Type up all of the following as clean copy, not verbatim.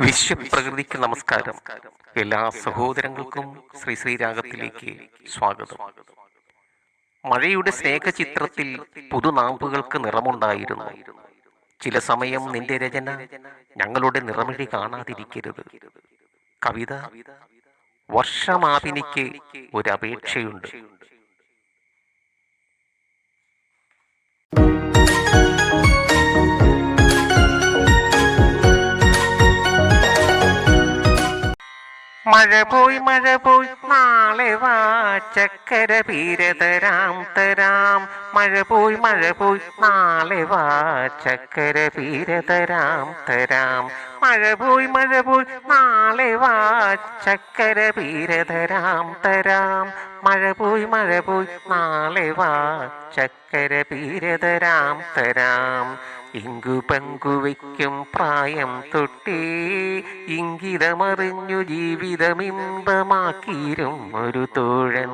വിശ്വപ്രകൃതിക്ക് നമസ്കാരം. എല്ലാ സഹോദരങ്ങൾക്കും ശ്രീ ശ്രീരാഗത്തിലേക്ക് സ്വാഗതം. മഴയുടെ സ്നേഹചിത്രത്തിൽ പുതുനാമ്പുകൾക്ക് നിറമുണ്ടായിരുന്നു. ചില സമയം നിന്റെ രചന ഞങ്ങളുടെ നിറമിഴി കാണാതിരിക്കരുത്. കവിത വർഷമാപിനിക്ക് ഒരപേക്ഷയുണ്ട്. മഴ പോയി നാളെ വാ, ചക്കര പീര തരാം. മഴ പോയി നാളെ വാ, ചക്കര പീര തരാം. മഴ പോയി നാളെ വാ, ചക്കര പീര തരാം. മഴ പോയി നാളെ വാ, ചക്കര പീര തരാം. ഇങ്കു പങ്കുവയ്ക്കും പ്രായം തൊട്ടേ ഇംഗിതമറിഞ്ഞു ജീവിതമിമ്പമാക്കീരും ഒരു തോഴൻ.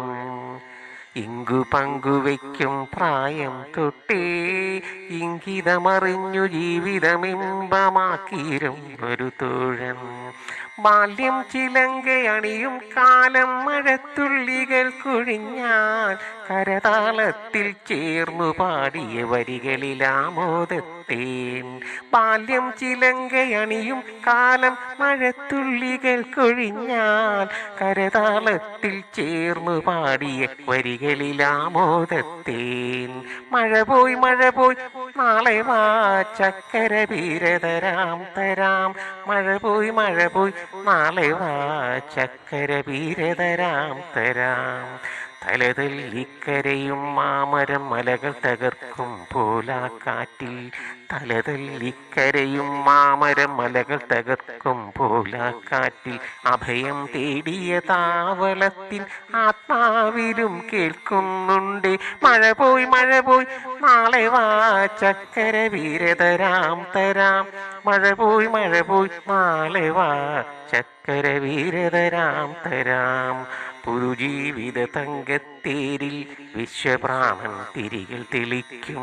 ഇങ്കു പങ്കുവയ്ക്കും പ്രായം തൊട്ടേ ഇംഗിതമറിഞ്ഞു ജീവിതമിമ്പമാക്കീരും ഒരു തോഴൻ. ബാല്യം ചിലങ്കയണിയും കാലം മഴത്തുള്ളികൾ കൊഴിഞ്ഞാൽ കരതാളത്തിൽ ചേർന്നു പാടിയ വരികളിലാമോദത്തേൻ. ബാല്യം ചിലങ്കയണിയും കാലം മഴത്തുള്ളികൾ കൊഴിഞ്ഞാൽ കരതാളത്തിൽ ചേർന്നു പാടിയ വരികളിലാമോദത്തേൻ. മഴ പോയി നാളെ വാ, ചക്കര പീര തരാം. മഴ പോയി നാളെ വാ, ചക്കര പീര തരാം. തലതല്ലിക്കരയും മാമരം മലകൾ തകർക്കും പോലാ കാറ്റിൽ. തലതല്ലിക്കരയും മാമരം മലകൾ തകർക്കും പോലാ കാറ്റിൽ. അഭയം തേടിയ താവളത്തിൻ ആത്മാവിലും കേൾക്കുന്നുണ്ട്. മഴ പോയി നാളെ വാ, ചക്കര പീര തരാം. മഴ പോയി നാളെ വാ, ചക്കര പീര തരാം. പുതുജീവിത തങ്കത്തേരിൽ വിശ്വപ്രാണൻ തിരികൾ തെളിക്കും.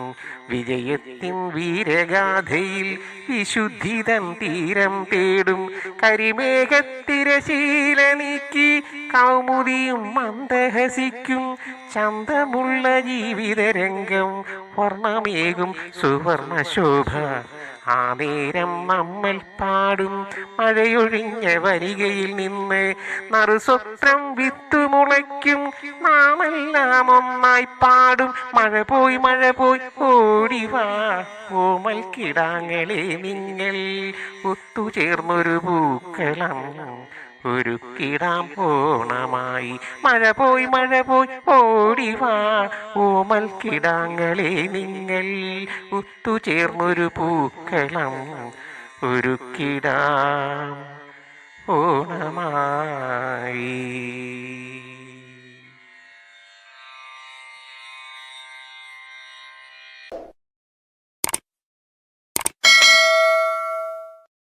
വിജയത്തിൻ വീരഗാഥയിൽ വിശുദ്ധിതൻ തീരം തേടും. കരിമേഘത്തിരശീല നീക്കി കൗമുദിയും മന്ദഹസിക്കും. ചന്തമുള്ള ജീവിതരംഗം വർണ്ണമേകും സുവർണ ശോഭ. ആ നേരം നമ്മൾ പാടും മഴയൊഴിഞ്ഞ വരികയിൽ നിന്ന് നറുസ്വത്രം വിത്തുമുളയ്ക്കും. നാമെല്ലാം ഒന്നായി പാടും. മഴ പോയി ഓടിവാ ഓമൽ കിടാങ്ങളെ, നിങ്ങൾ ഒത്തുചേർന്നൊരു പൂക്കളം ഒരുക്കിടാം ഓണമായി. മഴ പോയി ഓടിവാ ഓമൽ കിടാങ്ങളെ, നിങ്ങൾ ഒത്തുചേർന്നൊരു പൂക്കളം ഒരുക്കിടാം ഓണമായി.